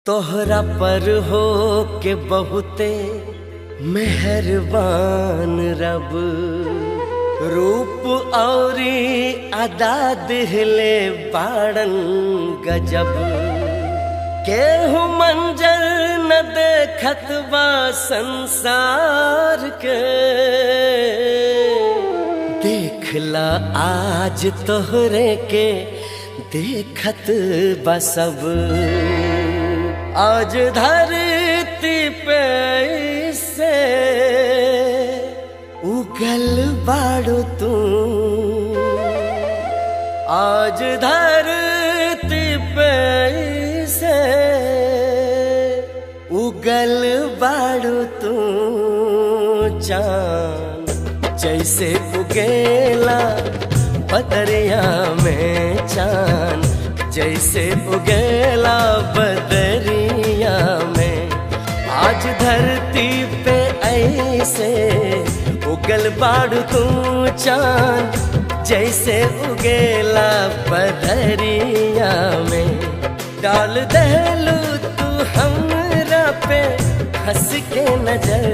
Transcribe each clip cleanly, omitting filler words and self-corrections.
तोहरा पर हो के बहुते मेहरबान रब, रूप औरी अदा दिहले बाड़न गजब। केहू मंजर न देखत बा संसार के, देखला आज तोहरे के देखत बा सब। आज धरती पे से उगल बाड़ो तू, आज धरती पे से उगल बाड़ो तू। चाँद जैसे उगेला बदरिया में, चाँद जैसे उगेला बदरिया में। आज धरती पे ऐसे उगल बाड़ू तू, चाँद जैसे उगेला बदरिया में। डाल दहलू तू हमरा पे हंस के नजर,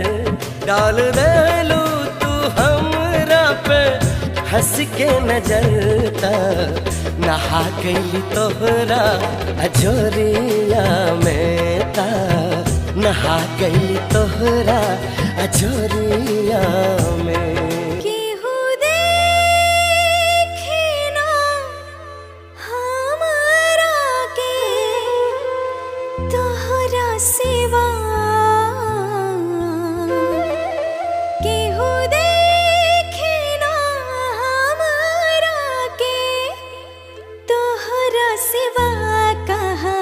डाल दहलू तू हमरा पे हंस के नजर। नहा गई तोहरा अजोरिया में, ता नहा गई तोहरा अजोरिया में। केहू देखे ना हमरा के तोहरा सिवा, केहू देखे ना हमरा के तोहरा सिवा। कहा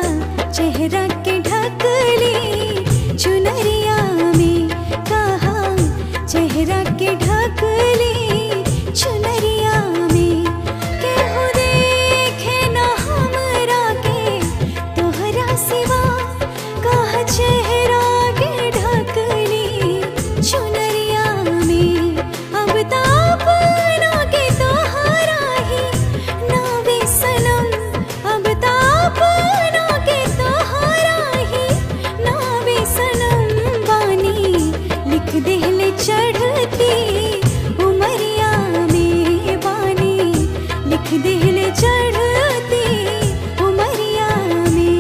चेहरा के ढकली चुनरिया में, कहा चेहरा के ढकली चुनरिया में। केहू देखे ना हमरा के तोहरा सिवा, कहा चेहरा के ढकली चुनरिया में। अब तापना के तोहरा ही नावे सनम, अब तापना के तोहरा ही नावे सनम। बानी लिख देहले चढ़ती उमरिया में, बानी लिख देहले चढ़ती उमरिया में।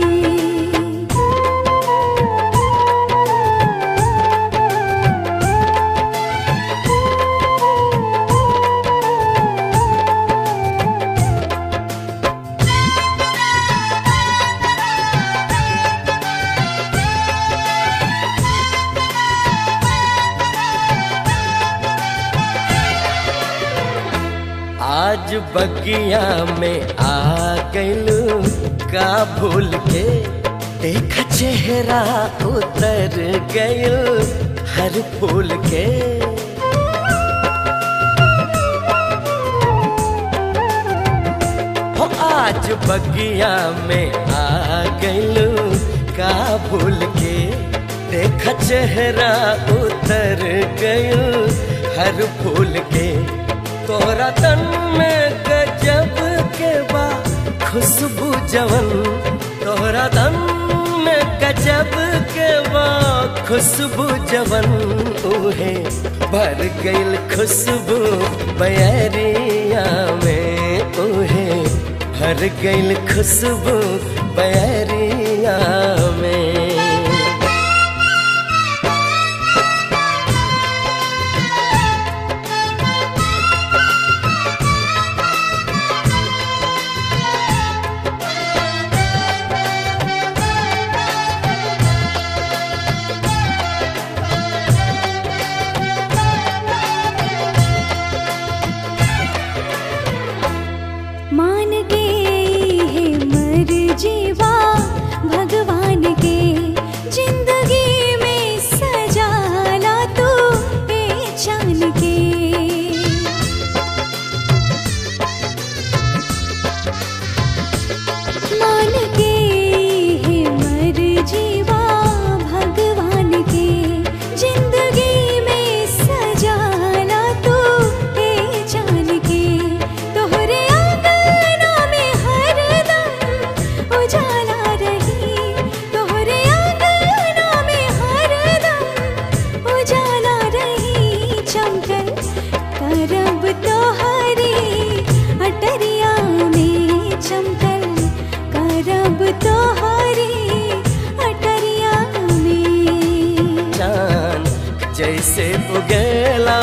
आज बगिया में आ गइलू का भूल के, देख चेहरा उतर गइल हर फूल के। हो आज बगिया में आ गइलू का भूल के, देख चेहरा उतर गइल हर फूल के। तोहरा तन में गजब के बा खुशबू जवन, तोहरा तन में गजब के बा खुशबू जवन। उहे भर गइल खुशबू बयरिया में, उहे भर गइल खुशबू बयरिया में। मान गई है मर जीवा भगवान करब तोहरी अटरिया में चमकल, करब तोहरी अटरिया में। चांद जैसे उगेला